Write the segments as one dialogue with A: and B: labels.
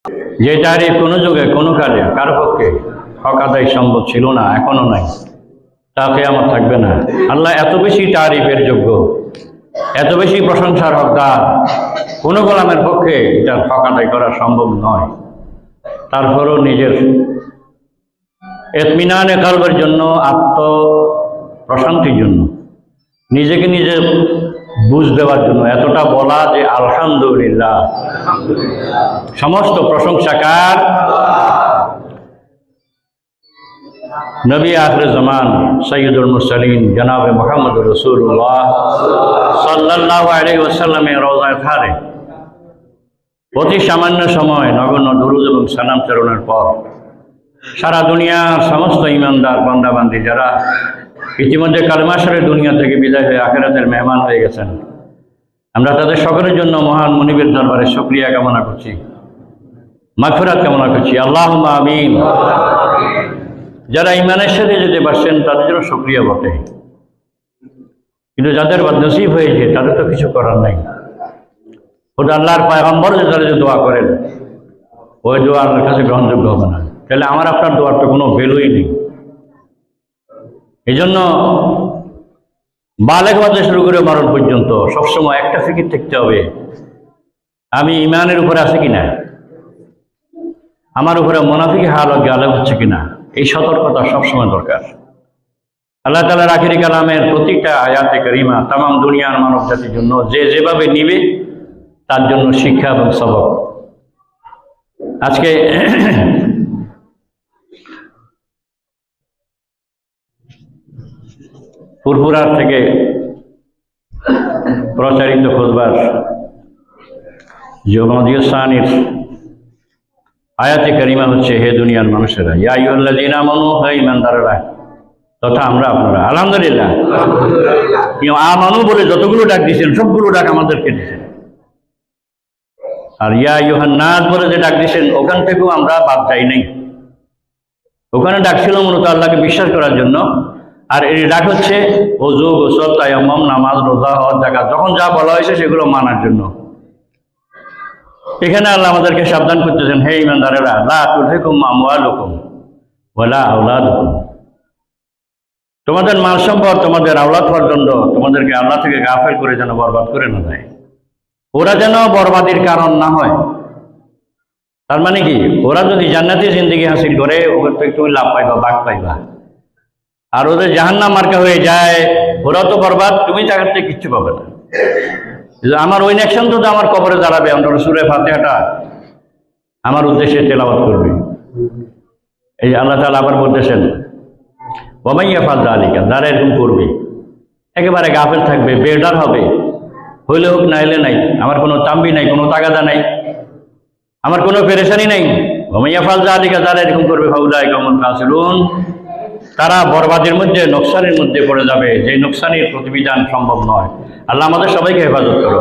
A: যে তারিফ কোনো যুগে কোনো কালে কারো পক্ষে হক আদায় সম্ভব ছিল না, এখনো নাই, তা কিয়ামত থাকবে না। আল্লাহ এত বেশি তারিফের যোগ্য, এত বেশি প্রশংসার হকদার, কোনো গোলামের পক্ষে এটার হক আদায় করা সম্ভব নয়। তারপরও নিজের ইতমিনানে কলবের জন্য, আত্মপ্রশান্তির জন্য, নিজেকে নিজে বুঝ দেওয়ার জন্য এতটা বলা যে আলহামদুলিল্লাহ, সমস্ত প্রশংসাকার নবী আখির জামান সৈয়দুল মুরসালিন জনাবে মুহাম্মদ রাসূলুল্লাহ সাল্লাল্লাহু আলাইহি ওয়াসাল্লামের রওজায়ে তাহরে অতি সামান্য সময় নগণ্য দুরূদ এবং সালাম প্রেরণের পর সারা দুনিয়ার সমস্ত ঈমানদার বান্দাবান্দি যারা ইতিমধ্যে কালেমা ছেড়ে দুনিয়া থেকে বিদায় হয়ে আখিরাতের মেহমান হয়ে গেছেন, আমরা তাদের সকলের জন্য মহান মুনিবের দরবারে শুকরিয়া কামনা করছি, মাগফিরাত কামনা করছি। আল্লাহুম্মা আমিন। যারা ঈমানের সাথে যেতে পারছেন তাদের জন্য শুকরিয়া বটে, কিন্তু যাদের বদনসিব হয়েছে তাদের তো কিছু করার নাই। খোদা আল্লাহর পয়গম্বর যারা যে দোয়া করেন ওই দোয়া আল্লাহর কাছে গ্রহণযোগ্য হবে না, তাহলে আমার আপনার দোয়ার তো কোনো ভ্যালুই নেই। এই জন্য বালেগ হতে শুরু করে মরণ পর্যন্ত সবসময় একটা ফিকির থাকতে হবে, আমি ইমানের উপরে আছি কিনা, আমার উপরে মুনাফিকি হাল গালেব হচ্ছে কিনা, এই সতর্কতা সবসময় দরকার। আল্লাহ তাআলার আখিরি কালামের প্রতিটা আয়াতে কারিমা তাম দুনিয়ার মানব জাতির জন্য যে যেভাবে নিবে তার জন্য শিক্ষা এবং সবক। আজকে ফুরফুরার থেকে প্রচারিত খুতবার জমাদিয়া সানির আয়াতে কারিমা হচ্ছে, হে দুনিয়ার মানুষেরা, ইয়া আইয়ুহাল্লাযীনা আমানু, হে ঈমানদাররা, তথা আমরা আপনারা আলহামদুলিল্লাহ আমানু বলে যতগুলো ডাক দিয়েছেন সবগুলো ডাক আমাদেরকে দিয়েছেন। আর ইয়া আইয়ুহান নাস বলে যে ডাক দিয়েছেন ওখান থেকেও আমরা বাদ যাই নাই। ওখানে ডাক ছিল মূলত আল্লাহকে বিশ্বাস করার জন্য, আর এই ডাক হচ্ছে ওযু, গোসল, তায়াম্মুম, নামাজ, রোজা, হজ, যাকাত, যখন যা বলা হয়েছে সেগুলো মানার জন্য। এখানে আল্লাহ আমাদেরকে সাবধান করতেছেন, হে ঈমানদারেরা, লা তুলহিকুম আমওয়ালুকুম ওয়ালা আওলাদুকুম, তোমাদের মাল সম্পদ, তোমাদের আওলাদ পর্যন্ত তোমাদেরকে আল্লাহ থেকে গাফেল করে যেন বরবাদ করে না দেয়, ওরা যেন বরবাদির কারণ না হয়। তার মানে কি, ওরা যদি জান্নাতি জিন্দেগি হাসিল করে ওদের থেকে তুমি লাভ পাইবা, ভাগ পাইবা, আর ওদের জাহান্নাম মার্কা হয়ে যায় ওরা তো বরবাদ, তুমি তাদের থেকে কিচ্ছু পাবে না। আমার ওই নেকশন তো আমার কবরে দাঁড়াবে, অন্তত সূরা ফাতিহাটা আমার উদ্দেশ্যে তেলাওয়াত করবে। এই আল্লাহ তাআলা আবার বলতেছেন, ওয়া মান ইয়াফআল যালিকা, যারা এরকম করবে, একেবারে গাফেল থাকবে, বেডার হবে, হইলে হোক না হইলে নাই, আমার কোনো তাম্বি নাই, কোনো তাগাদা নাই, আমার কোনো পেরেশানি নাই। ওয়া মান ইয়াফআল যালিকা, যারা এরকম করবে, ফাউলাইকা হুমুল খাসিরুন, তারা বরবাদের মধ্যে, নোকসানের মধ্যে পড়ে যাবে, যে নোকসানের প্রতিবিধান সম্ভব নয়। আল্লাহ আমাদের সবাইকে হেফাজত করো।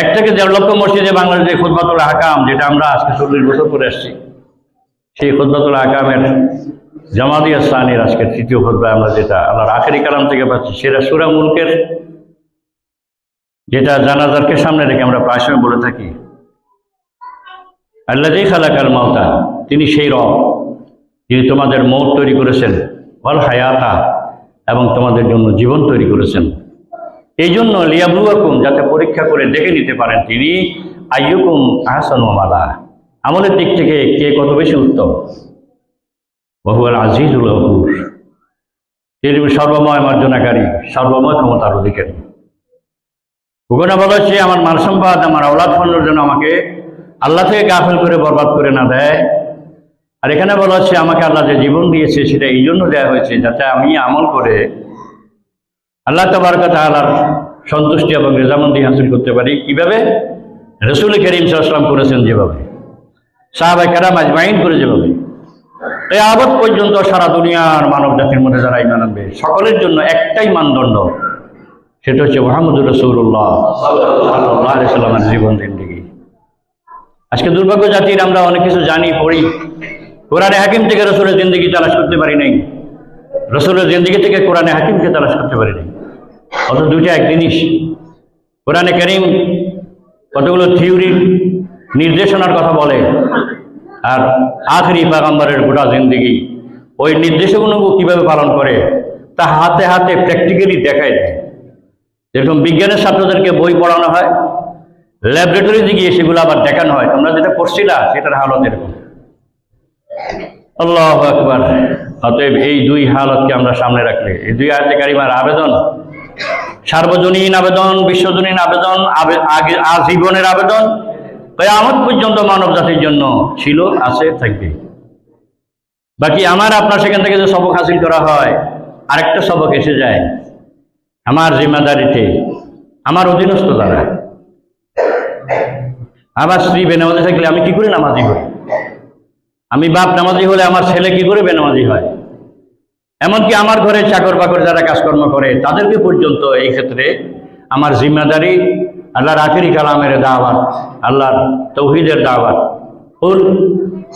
A: 1 থেকে 1.5 লক্ষ মসজিদে বাংলাদেশে খুতবাতুল আহকাম, যেটা আমরা আজকে 40 বছর করে আসছি, সেই খুতবাতুল আহকামের জামাদিয়া সানির আজকের 3য় খুতবা আমরা যেটা আল্লাহর আখিরি কালাম থেকে পাচ্ছি, সেটা সূরা মুলকের, যেটা জানাজারকে সামনে রেখে আমরা প্রায় সময় বলে থাকি, আল্লাযী খালাকাল মাউতা, তিনি সেই রব যিনি তোমাদের মৌত তৈরি করেছেন, ওয়াল হায়াতা, এবং তোমাদের জন্য জীবন তৈরি করেছেন, এই জন্য লিয়াবলুয়াকুম, যাতে পরীক্ষা করে দেখে নিতে পারেন তিনি, আইয়ুকুম আহসানু আমালা, আমলের দিক থেকে কে কত বেশি উত্তম। ওয়া হুয়াল আজিজুল গফুর, তিনি সর্বময় মার্জনাকারী, সর্বময় ক্ষমতার অধিকারী। ওখানে বলা হচ্ছে আমার মাল সম্পদ, আমার আওলাদ ফলের জন্য আমাকে আল্লাহ থেকে গাফেল করে বরবাদ করে না দেয়। আর এখানে বলা হচ্ছে আমাকে আল্লাহ যে জীবন দিয়েছে সেটা এই জন্য দেওয়া হয়েছে যাতে আমি আমল করে আল্লাহ তাবারক ওয়া তাআলার সন্তুষ্টি এবং রেজামন্দি হাসিল করতে পারি। কিভাবে? রাসূল করিম সাল্লাল্লাহু আলাইহি ওয়াসাল্লাম করেছেন যেভাবে, সাহাবায়ে কেরাম আজমাইন করে যেভাবে, কিয়ামত পর্যন্ত সারা দুনিয়ার মানব জাতির মধ্যে যারা ঈমান আনবে সকলের জন্য একটাই মানদণ্ড, সেটা হচ্ছে মুহাম্মদুর রাসূলুল্লাহ সাল্লাল্লাহু আলাইহি ওয়াসাল্লামের জীবন জিন্দেগি। আজকে দুর্ভাগ্য জাতির আমরা অনেক কিছু জানি, পড়ি, কোরআনে হাকিম থেকে রাসূলের জিন্দেগি তালাশ করতে পারি নাই, রাসূলের জিন্দেগি থেকে কোরআনে হাকিমকে তালাশ করতে পারি নাই। অত দুইটা এক জিনিস। কোরআনে কারীম কতগুলো থিওরি নির্দেশনার কথা বলে, আর আখেরি পয়গম্বরের গোটা জিন্দেগি ওই নির্দেশগুলো কিভাবে পালন করে তা হাতে হাতে প্র্যাকটিক্যালি দেখায় দেয়। যেরকম বিজ্ঞানের ছাত্রদেরকে বই পড়ানো হয়, ল্যাবরেটরিতে গিয়ে সেগুলো আবার দেখানো হয়। তোমরা যেটা পড়ছিলা সেটার হালত এরকম। আল্লাহু আকবার। অতএব এই দুই হালতকে আমরা সামনে রাখলে, এই দুই আয়াতে কারিমার আবেদন সার্বজনীন আবেদন, বিশ্বজনীন আবেদন, আজীবনের আবেদন, কিয়ামত পর্যন্ত মানব জাতির জন্য ছিল, আছে, থাকবে। বাকি আমার আপনার সেখান থেকে যে সবক হাসিল করা হয়, আরেকটা সবক এসে যায় আমার জিম্মাদারিতে, আমার অধীনস্থ দ্বারা। আমার স্ত্রী বেনামাজি থাকলে আমি কি করে নামাজি হই? আমি বাপ নামাজি হলে আমার ছেলে কি করে বেনামাজি হয়? এমনকি আমার ঘরে চাকর বাকর যারা কাজকর্ম করে তাদেরকে পর্যন্ত এই ক্ষেত্রে আমার জিম্মাদারি আল্লাহর আখেরি কালামের দাওয়াত, আল্লাহর তৌহিদের দাওয়াত। কুল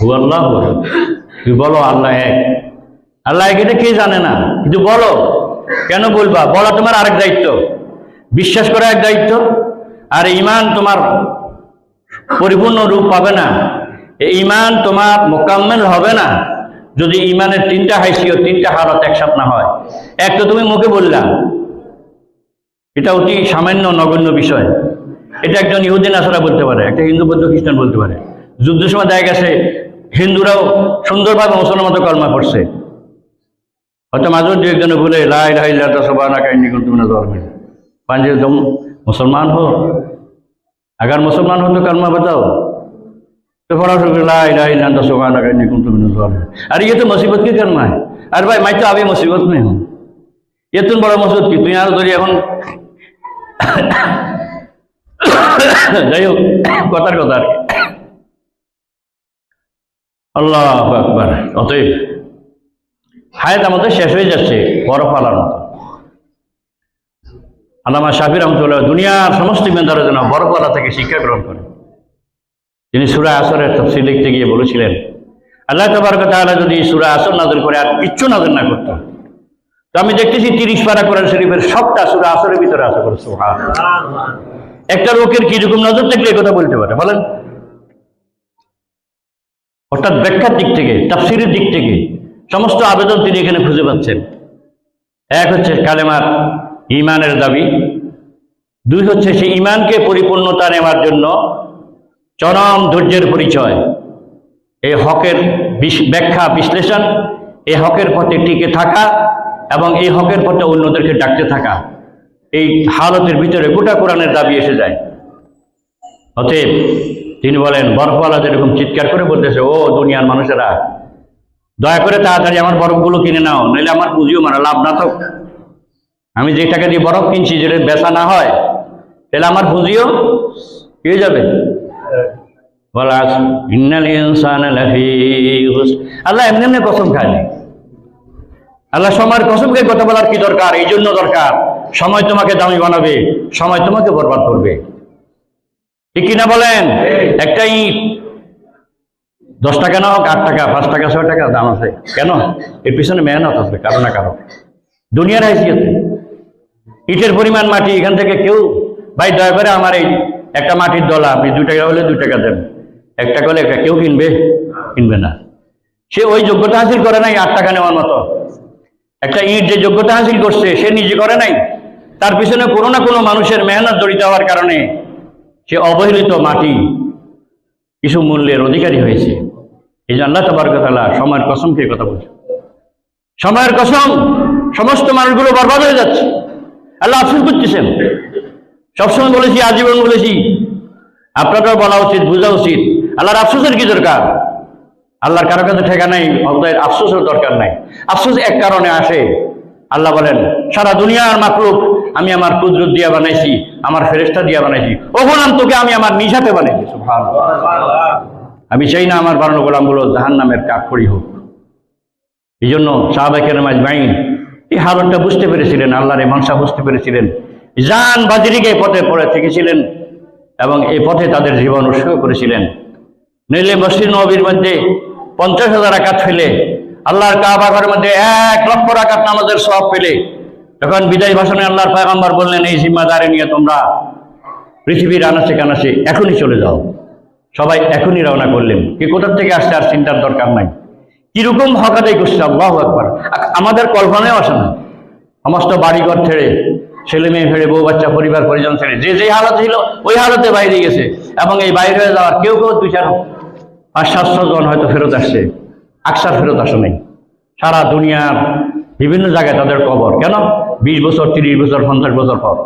A: হুয়াল্লাহু আহাদ, তুমি বলো আল্লাহ এক। আল্লাহ এক এটা কে জানে না, কিন্তু বলো। কেন বলবা? বলা তোমার আরেক দায়িত্ব, বিশ্বাস করা এক দায়িত্ব। আর ঈমান তোমার পরিপূর্ণ রূপ পাবে না, এই ঈমান তোমার মোকাম্মেল হবে না যদি ঈমানের তিনটা হাইসিয়ত, তিনটা হালত একসাথে না হয়। এক তো তুমি মুখে বললা, এটা অতি সামান্য নগণ্য বিষয়। এটা একজন ইহুদি নাসারা বলতে পারে, একটা হিন্দু বৌদ্ধ খ্রিস্টান বলতে পারে। যুদ্ধের সময় দেখা গেছে হিন্দুরাও সুন্দরভাবে মুসলমান মতো কলমা করছে, হয়তো মাঝে দু একজনে বলে লা ইলাহা ইল্লাল্লাহ সুবহানাকা ইন্নী কুনতু মিনাজ জালিমিন। पांजे तुम मुसलमान हो, अगर मुसलमान हो तो कलमा बताओ। तो फड़ा ला इलाहा इल्ला अंता सुब्हानका इन्नी कुन्तु मिनज़ ज़ालिमीन। अरे ये तो मुसीबत की कलमा है। अरे भाई मैं तो अभी मुसीबत में हूँ, ये तुम बड़ा मुसीबत की तुम यार धरी এখন যাই হোক কথার কথা আর কি। আল্লাহু আকবার। অতএব হায়াত আমাদের শেষ হয়ে যাচ্ছে বরফ আলার মতো। আল্লামা শাফি রহমতুল্লাহ দুনিয়ার সমস্ত ইমানদারের জন্য বরফওয়ালা থেকে শিক্ষা গ্রহণ করেন। তিনি সূরা আসরের তাফসীর লিখতে গিয়ে বলেছিলেন, আল্লাহ তাবারক ওয়া তাআলা যদি সূরা আসর নাযিল করে আর কিচ্ছু নাযিল না করতো, তো আমি দেখতেছি 30 পারা কোরআন শরীফের সবটা সূরা আসরের ভিতরে আছে। করে সুবহানাল্লাহ। একটা লোকের কিরকম নজর থাকলে কথা বলতে পারে বলেন? অর্থাৎ ব্যাখ্যার দিক থেকে, তাফসীরের দিক থেকে সমস্ত আবেদন তিনি এখানে খুঁজে পাচ্ছেন। এক হচ্ছে কালেমার ঈমানের দাবি, দুই হচ্ছে সেই ঈমানকে পরিপূর্ণতা নেওয়ার জন্য চরম ধৈর্যের পরিচয়, এই হকের ব্যাখ্যা বিশ্লেষণ, এই হকের পথে টিকে থাকা এবং এই হকের পথে অন্যদেরকে ডাকতে থাকা, এই হালতের ভিতরে গোটা কোরআনের দাবি এসে যায়। অতএব তিনি বলেন, বরফওয়ালা যেরকম চিৎকার করে বলতেছে, ও দুনিয়ার মানুষেরা দয়া করে তাড়াতাড়ি আমার বরফগুলো কিনে নাও, নইলে আমার পুঁজিও মারা লাভ না থাক। আমি যে টাকা দিয়ে বরফ কিনছি যেটা বেচা না হয় তাহলে আমার পুঁজিও কি হয়ে যাবে। আল্লাহ এমনি এমনি কসম খায়নি। আল্লাহ সময়ের কসম খেয়ে কথা বলার কি দরকার? এই জন্য দরকার সময় তোমাকে দামি বানাবে, সময় তোমাকে বরবাদ করবে। ঠিক কিনা বলেন? একটা ইট 10 টাকা না হোক, 8 টাকা, 5 টাকা, 6 টাকা দাম আছে, কেন? এর পিছনে মেহনত আছে কারো না কারো। দুনিয়ার হাইসিয়তে ইটের পরিমাণ মাটি, এখান থেকে কেউ ভাই দয়া করে আমার এই একটা মাটির দলা আপনি 2 টাকা হলে 2 টাকা দেন, 1 টাকা হলে 1 টাকা, কেউ কিনবে না। সে ওই যোগ্যতা হাসিল করে নাই 8 টাকা নেওয়ার মতো। একটা ইট যে যোগ্যতা হাসিল করছে সে নিজে করে নাই, তার পিছনে কোনো না কোনো মানুষের মেহনত জড়িত হওয়ার কারণে সে অবহেলিত মাটি কিছু মূল্যের অধিকারী হয়েছে। এই যে আল্লাহ তাবারক ওয়া তাআলা সময়ের কসম খেয়ে কথা বলছে, সময়ের কসম, সমস্ত মানুষগুলো বরবাদ হয়ে যাচ্ছে। আল্লাহ আফসোস করতেছেন। সবসময় বলেছি, আজীবন বলেছি, আপনারও বলা উচিত, বোঝা উচিত। আল্লাহর আফসোসের কি দরকার? আল্লাহর কারো কাছে ঠেকা নাই, অতএব আফসোসের দরকার নাই। আফসোস এক কারণে আসে, আল্লাহ বলেন সারা দুনিয়ার মাখলুক আমি আমার কুদরত দিয়া বানাইছি, আমার ফেরেশতা দিয়া বানাইছি, ও গোলাম তোকে আমি আমার নিজ হাতে বানাইছি। সুবহানাল্লাহ। আমি চাই না আমার বানানো গোলামগুলো জাহান্নামের কাঠখড়ি হোক। এই জন্য সাহাবায়ে কেরাম আজমাইন এই হালতটা বুঝতে পেরেছিলেন, আল্লাহর এই মনসা বুঝতে পেরেছিলেন, জান বাজিরিকে পথে পড়ে থেকেছিলেন এবং এই পথে তাদের জীবন উৎসর্গ করেছিলেন। নইলে মসজিদ নববীর মধ্যে 50,000 রাকাত ফেলে, আল্লাহর কাবা ঘরের মধ্যে 1 লক্ষ রাকাত নামাজের সওয়াব পেলে, তখন বিদায় ভাষণে আল্লাহর পয়গম্বর বললেন, এই জিম্মাদারি নিয়ে তোমরা পৃথিবীর আনাচে কানাচে এখনই চলে যাও। সবাই এখনই রওনা করলেন। কে কোথা থেকে আসছে আর চিন্তার দরকার নাই। কিরকম হক আদায় করছে, আল্লাহু আকবার, আমাদের কল্পনায় আসে না। সমস্ত বাড়িঘর ছেড়ে, ছেলে মেয়ে ফেলে, বউ বাচ্চা পরিবার পরিজন ছেড়ে যে যে হালতে ছিল ওই হালতে বাইরে গেছে। এবং এই বাইরে হয়ে যাওয়ার কেউ 2-4-5-700 জন হয়তো ফেরত আসছে, আকসার ফেরত আসে নাই। সারা দুনিয়ার বিভিন্ন জায়গায় তাদের কবর। কেন? 20 বছর, 30 বছর, 50 বছর পর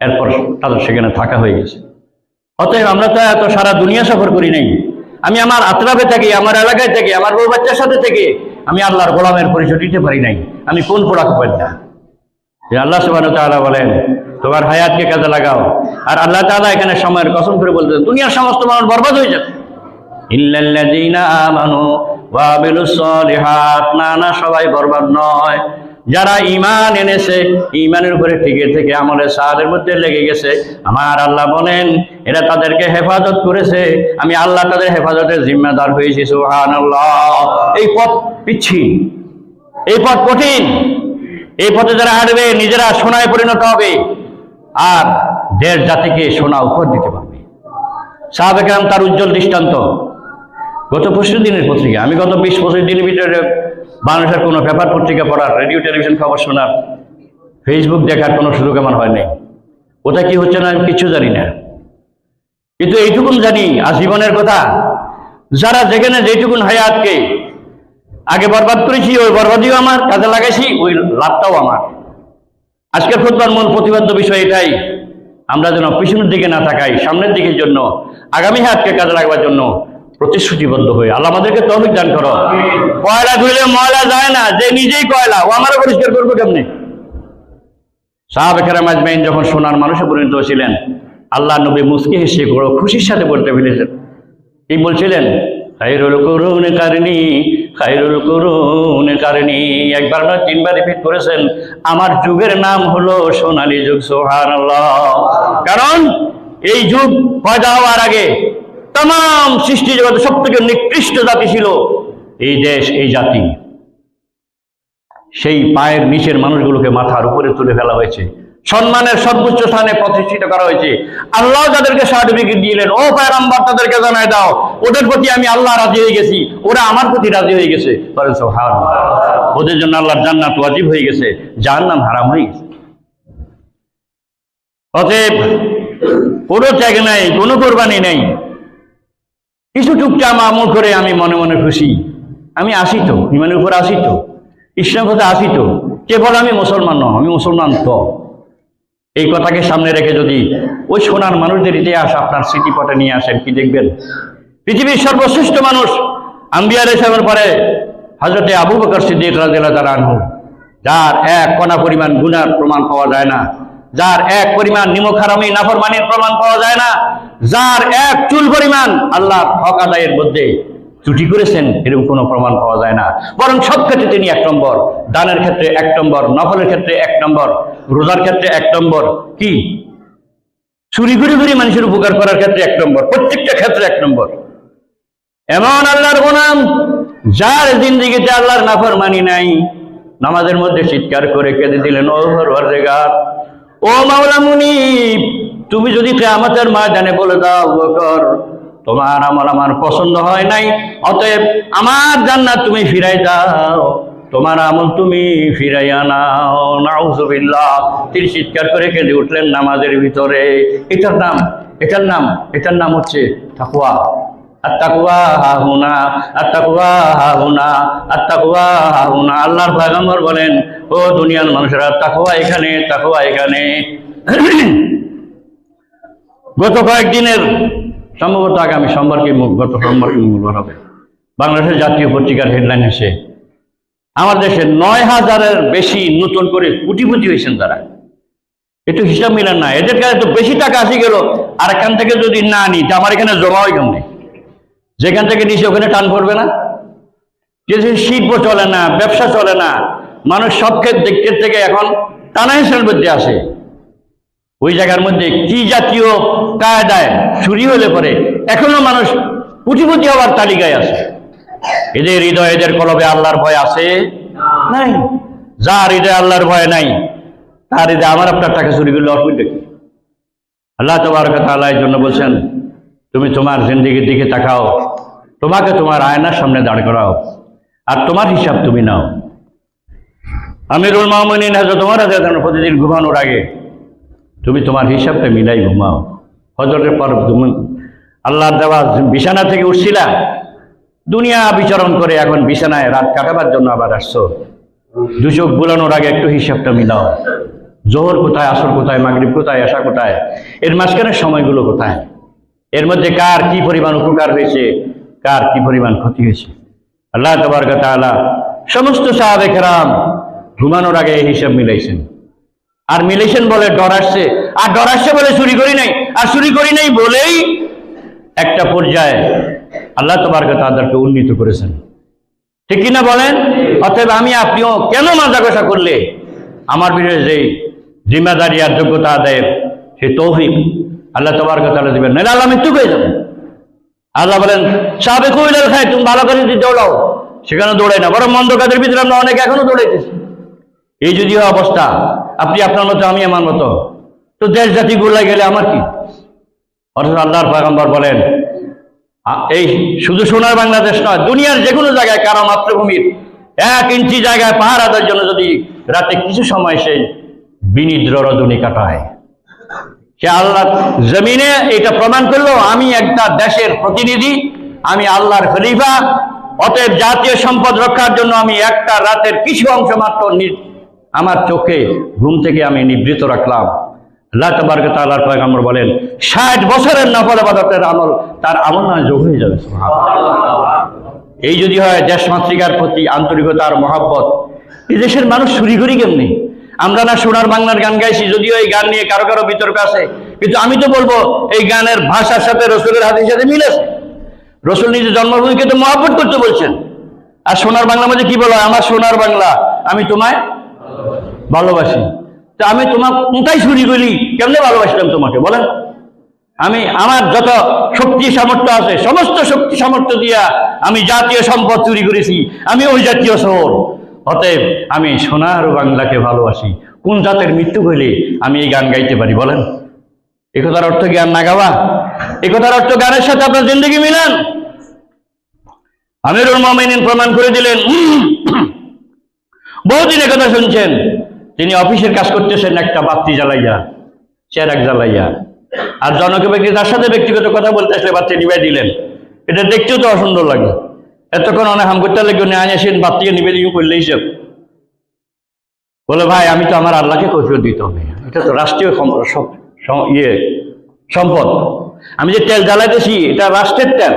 A: এরপর তাদের সেখানে থাকা হয়ে গেছে। অতএব আমরা তো এত সারা দুনিয়া সফর করি নাই। আমি আমার আত্রাফে থাকি, আমার এলাকায় থেকে, আমার বউ বাচ্চার সাথে থেকে আমি আল্লাহর গোলামের পরিচয় দিতে পারি নাই। আমি কোন পোড়া পাই না। আল্লাহ সুবহানাহু ওয়া তাআলা বলেন তোমার হায়াতকে কাজে লাগাও। আর আল্লাহ তাআলা এখানে সময়ের কসম করে বলতেন দুনিয়ার সমস্ত মানুষ বরবাদ হয়ে যাবে। ইল্লাল্লাযীনা আমানু ওয়া আমিলুস সলিহাত, না সবাই বরবাদ নয়। যারা ঈমান এনেছে, ঈমানের উপরে টিকে থেকে আমলে সালেহের মধ্যে লেগে গেছে, আমার আল্লাহ বলেন এরা তাদেরকে হেফাজত করেছে, আমি আল্লাহ তাদের হেফাজতের জিম্মাদার হয়েছি। সুবহানাল্লাহ। এই পথ পিচ্ছিল, এই পথ কঠিন। এই পথে যারা হাঁটবে নিজেরা সোনায় পরিণত হবে আর দেশ জাতিকে সোনা উপর দিতে পারবে। সাহাবায়ে কেরাম তার উজ্জ্বল দৃষ্টান্ত। গত 25 দিনের পত্রিকা, আমি গত 20-25 দিনের ভিতরে বাংলাদেশের কোনো পেপার পত্রিকা পড়ার, রেডিও টেলিভিশন খবর শোনার, ফেসবুক দেখার কোনো সুযোগ আমার হয় নাই। কোথায় কি হচ্ছে না আমি কিছু জানি না, কিন্তু এইটুকুন জানি আজীবনের কথা, যারা যেখানে যেটুকুন হায়াতকে আগে বরবাদ করেছি ওই বরবাদিও আমার, কাজে লাগাইছি ওই লাভটাও আমার। আজকের খুতবার মূল প্রতিপাদ্য বিষয় এটাই, আমরা যেন পিছনের দিকে না তাকাই, সামনের দিকের জন্য, আগামী হায়াতকে কাজে লাগাবার জন্য প্রতিশ্রুতিবদ্ধ হয়ে আল্লাহ আমাদেরকে তৌফিক দান করো। কয়লা ধুইলে ময়লা যায় না, যে নিজেই কয়লা ও আমারও পরিষ্কার করবো কেমনি? সাহাবায়ে কেরাম আজমাইন যখন সোনার মানুষে পরিণত ছিলেন, আল্লাহ নবী মুস্কি হেসে বড় খুশির সাথে বলতে ফেলেছেন। কি বলছিলেন? খায়রুল কুরুনি কারনি, খায়রুল কুরুনি কারনি। একবার নয় 3বার রিপিট করেছেন, আমার যুগের নাম হলো সোনালী যুগ। সুবহানাল্লাহ। কারণ এই যুগ পয়দা হওয়ার আগে तमाम सृष्टि जगत सबथेके निकृष्ट जाति छिलो এই দেশ, এই জাতি। সেই পায়ের নিচের মানুষগুলোকে মাথার উপরে তুলে ফেলা হয়েছে, সম্মানের সর্বোচ্চ স্থানে প্রতিষ্ঠিত করা হয়েছে। আল্লাহ যাদেরকে সার্টিফিকেট দিলেন, ও পয়গম্বর তাদেরকে জানায় দাও ওদের প্রতি আমি আল্লাহ রাজি হয়ে গেছি, ওরা আমার প্রতি রাজি হয়ে গেছে। বলেন সুবহানাল্লাহ। ওদের জন্য আল্লাহর জান্নাত ওয়াজিব হয়ে গেছে, জাহান্নাম হারাম হয়ে গেছে। অতএব কোনো ত্যাগ নাই, কোনো কোরবানি নেই। কিছু টুকটাক আমল করে আমি মনে মনে খুশি, আমি আসি তো ইমানের উপর, আসি তো ইসলাম কথা, আসি তো কেবল আমি মুসলমান নয়, আমি মুসলমান তো। এই কথাকে সামনে রেখে যদি ওই সোনার মানুষদের ইতিহাস আপনার স্মৃতিপটে নিয়ে আসেন, কি দেখবেন? পৃথিবীর সর্বশ্রেষ্ঠ মানুষ আম্বিয়া আলাইহিস সালামের পরে হযরতে আবু বকর সিদ্দিক রাদিয়াল্লাহু তাআলা আনহু, যার এক কণা পরিমাণ গুনার প্রমাণ পাওয়া যায় না, যার এক পরিমাণ নিমক হারামি নাফরমানির প্রমাণ পাওয়া যায় না, যার এক চুল পরিমাণ আল্লাহর হক আদায়ের মধ্যে ত্রুটি করেছেন এরকম কোনো প্রমাণ পাওয়া যায় না। বরং সব ক্ষেত্রে তিনি 1 নম্বর, দানের ক্ষেত্রে 1 নম্বর, নফলের ক্ষেত্রে 1 নম্বর, রোজার ক্ষেত্রে 1 নম্বর, কি চুরি ঘুরি মানুষের উপকার করার ক্ষেত্রে 1 নম্বর, প্রত্যেকটা ক্ষেত্রে 1 নম্বর। এমন আল্লাহর গোলাম যার জিন্দেগিতে আল্লাহর নাফরমানি নাই, নামাজের মধ্যে চিৎকার করে কেঁদে দিলেন, ও পরওয়ারদিগার, ও মাওলা মুনিব, তুমি যদি কিয়ামতের ময়দানে বলে দাও বকর তোমার আমল আমার পছন্দ হয় নাই, অতএব আমার জান্নাত তুমি ফিরাই দাও, তোমার আমল তুমি ফিরাইয়া নাও। নাউযুবিল্লাহ। তিনি চিৎকার করে কেঁদে উঠলেন নামাজের ভিতরে। এটার নাম হচ্ছে তাকওয়া। আত্তাকওয়া হাহুনা, আত্তাকওয়া হাহুনা, আত্তাকওয়া হাহুনা। আল্লাহর পয়গম্বর বলেন, ও দুনিয়ার মানুষেরা, তাকওয়া এখানে, তাকওয়া এখানে। গত কয়েকদিনের, সম্ভবত আগামী সোমবার কি গত সোমবার কি মঙ্গলবার হবে, বাংলাদেশের জাতীয় পত্রিকার হেডলাইন এসে আমার দেশে 9,000-এর বেশি নতুন করে কোটিপতি হয়েছেন তারা। একটু হিসাব মিলান না, এদের কাছে তো বেশি টাকা আসি গেল, আর এখান থেকে যদি না নিই তো আমার এখানে জমা হয় কেমনে? যেখান থেকে নিচে ওখানে টান পড়বে না? যে শিল্প চলে না, ব্যবসা চলে না, মানুষ সব ক্ষেত্র থেকে এখন টানাহেসের মধ্যে আসে। ওই জায়গার মধ্যে কি জাতীয় কায়দায় চুরি হলে পরে এখনো মানুষ কোটিপতি হওয়ার তালিকায় আছে। এদের হৃদয়, এদের কলবে আল্লাহর ভয় আছে নাই? যার হৃদয় আল্লাহর ভয় নাই, তার হৃদয় আমার আপনার টাকা চুরি করলে অসুবিধা কি? আল্লাহ তাবারক ওয়া তাআলা এর জন্য বলছেন, তুমি তোমার জিন্দেগির দিকে তাকাও, তোমাকে তোমার আয়নার সামনে দাঁড় করাও, আর তোমার হিসাব তুমি নাও। আমিরুল মুমিনিন হযরত ওমর রাদিয়াল্লাহু আনহু প্রতিদিন ঘুমানোর আগে তুমি তোমার হিসাবটা মিলাই ঘুমাও। হজরের পর আল্লাহর দেওয়া বিছানা থেকে উঠছিলা, দুনিয়া বিচরণ করে এখন বিছানায় রাত কাটাবার জন্য আবার আসছো। দু চোখ বুলানোর আগে একটু হিসাবটা মিলাও। জোহর কোথায়, আসর কোথায়, মাগরিব কোথায়, এশা কোথায়, এর মাঝখানের সময়গুলো কোথায়, এর মধ্যে কার কি পরিমাণ উপকার হয়েছে, কার কি পরিমাণ ক্ষতি হয়েছে। আল্লাহ তাবারক ওয়া তাআলা সমস্ত সাহাবে কেরাম ঘুমানোর আগে এই হিসাব মিলাইছেন। আর মিলাইছেন বলে ডর আসছে, আর ডর আসছে বলে চুরি করি নাই, আর চুরি করি নাই বলেই একটা পর্যায়ে আল্লাহ তাবারক ওয়া তাআলাকে উন্নীত করেছেন। ঠিক কিনা বলেন? অতএব আমি আপনিও কেন মাজা কষা করলে আমার বিরুদ্ধে যে জিম্মাদারি আর যোগ্যতা আদায়ের সেই তৌফিক আল্লাহ তাবারক ওয়া তাআলা দিবেন, নাহলে আল্লাহ মৃত্যু হয়ে যাবে। আল্লাহ বলেন সাবিকু ইলাল খায়র, তুমি ভালো কাজে দৌড়াও, সেখানে দৌড়াই না, বরং মন্দ কাজের ভিতরে আমরা অনেকে এখনো দৌড়াইতেছি। এই যদি অবস্থা, আপনি আপনার মতো আমি আমার মতো, তো দেশ জাতি গুলাই গেলে আমার কি? অথচ আল্লাহর পয়গম্বর বলেন এই শুধু সোনার বাংলাদেশ নয়, দুনিয়ার যে কোনো জায়গায় কারো মাতৃভূমির 1 ইঞ্চি জায়গায় পাহারাদার জন্য যদি রাতে কিছু সময় সে বিনিদ্র রজনী কাটায়, সে আল্লাহ জমিনে এটা প্রমাণ করলো আমি একটা দেশের প্রতিনিধি, আমি আল্লাহর খলিফা। অতএব জাতীয় সম্পদ রক্ষার জন্য আমি একটা রাতের কিছু অংশ মাত্র আমার চোখে ঘুম থেকে আমি নিবৃত রাখলাম। আল্লাহ তাবারক ওয়া তাআলার পয়গম্বর বলেন 60 বছরের নফল ইবাদতের আমল তার আমল নামে যোগ হয়ে যাবে। এই যদি হয় দেশ মাতৃকার প্রতি আন্তরিকতা আর মহব্বত, এই দেশের মানুষ চুরি করি কেমনি? আমরা না সোনার বাংলার গান গাইছি, যদিও এই গান নিয়ে কারো কারো বিতর্ক আছে, কিন্তু আমি তো বলবো এই গানের ভাষার সাথে রসুলের হাদিসের সাথে মিল আছে। রসুল নিজে জন্মভূমিকে তো মহব্বত করতে বলছেন। আর সোনার বাংলার মধ্যে কি বলা, আমার সোনার বাংলা আমি তোমায় ভালোবাসি। তো আমি তোমার কোথায় চুরি করি, কেমনে ভালোবাসলাম তোমাকে বলেন? আমি আমার যত শক্তি সামর্থ্য আছে সমস্ত শক্তি সামর্থ্য দিয়া আমি জাতীয় সম্পদ চুরি করেছি, আমি ওই জাতীয় শহর। অতএব আমি সোনার বাংলাকে ভালোবাসি। কোন জাতের মৃত্যু হইলে আমি এই গান গাইতে পারি বলেন? এ কথার অর্থ জ্ঞান না গাওয়া, এ কথার অর্থ গানের সাথে আপনার জিন্দগি মিলান। আমিরুল মুমিনিন প্রমাণ করে দিলেন। বহুদিন কথা শুনছেন, তিনি অফিসের কাজ করতেছেন একটা বাতি জ্বালাইয়া, চেরাক জ্বালাইয়া, আর জনক ব্যক্তি তার সাথে ব্যক্তিগত কথা বলতে আসলে বাতি নিবে দিলেন। এটা দেখতেও তো অসুন্দর লাগে। এতক্ষণ অনেক হাম করতে লাগবে, নিয়ে আসেন বাতিকে নিবে দিয়ে করলে হিসেব বলে ভাই আমি তো আমার আল্লাহকে কৈফিয়ত দিতে হবে, এটা তো রাষ্ট্রীয় সম্পদ। আমি যে তেল জ্বালাইতেছি এটা রাষ্ট্রের তেল,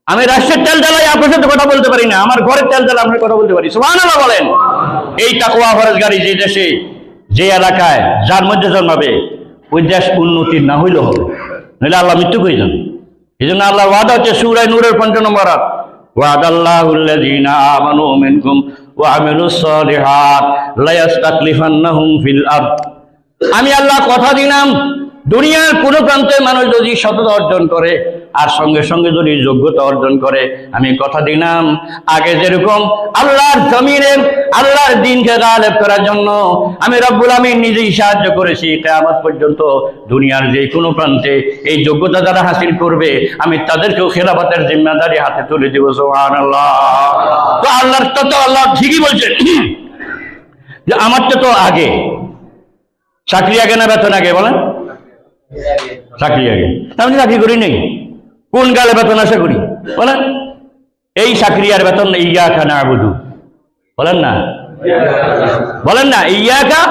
A: আমি রাষ্ট্রের তেল জ্বালাই আপনার সাথে কথা বলতে পারি না, আমার ঘরের তেল জ্বালা আপনার কথা বলতে পারি। সুবহানাল্লাহ বলেন। এই তাকওয়া ফরজগারি যে দেশে যে এলাকায় যার মধ্যে জন্মাবে ওই দেশ উন্নতি না হইলেও হবে, নইলে আল্লাহ মৃত্যু করে যাবে। এই জন্য আল্লাহ ওয়াদা হচ্ছে সূরা নূরের ৫ নম্বর আয়াত, ওয়াদাল্লাহুল্লাযীনা আমানু মিনকুম ওয়া আমিলুস সালিহাত লা ইস্তাকলিফান্নাহুম ফিল আরদ। আমি আল্লাহ কথা দিলাম দুনিয়ার কোন প্রান্তে মানুষ যদি সততা অর্জন করে আর সঙ্গে সঙ্গে যদি যোগ্যতা অর্জন করে, আমি কথা দিলাম আগে যেরকম আল্লাহর জমিনে আল্লাহর দ্বীনকে গায়েব করার জন্য আমি রব্বুল আমিন নিজেই সাহায্য করেছি, কিয়ামত পর্যন্ত দুনিয়ার যে কোনো প্রান্তে এই যোগ্যতা যারা হাসিল করবে আমি তাদেরকেও খেলাফতের জিম্মাদারি হাতে তুলে দেব। সুবহানাল্লাহ। তো আল্লাহর তো আল্লাহ ঠিকই বলছেন যে আমারটা তো আগে, চাকরি আগে না বেতন আগে বলেন? চাকরি আগে। আমি চাকরি করি নেই, কোন গালে বেতন আশা করি বলেন? এই চাকরি আর বেতন ইয়াকা না'বুদু বলেন না, বলেন না ইয়াকা।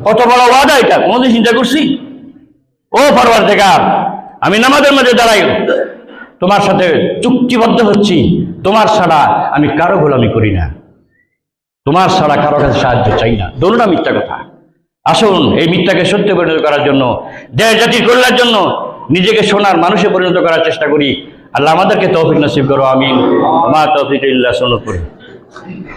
A: কত বড় ওয়াদা এটা, কোনদিন চিন্তা করছি? ও পরওয়ারদিগার, আমি নামাজের মধ্যে দাঁড়াই, তোমার সাথে চুক্তিবদ্ধ হচ্ছি, তোমার ছাড়া আমি কারো গোলামি করি না, তোমার ছাড়া কারো কাছে সাহায্য চাই না। দোনোটা মিথ্যা কথা। আসুন এই মিথ্যাকে সত্যে পরিণত করার জন্য, দেশ জাতির কল্যাণের জন্য নিজেকে সোনার মানুষে পরিণত করার চেষ্টা করি। আল্লাহ আমাদেরকে তৌফিক নসিব করো, আমিন। মা তৌফিক ইল্লা সুন্নাতুল্লাহ।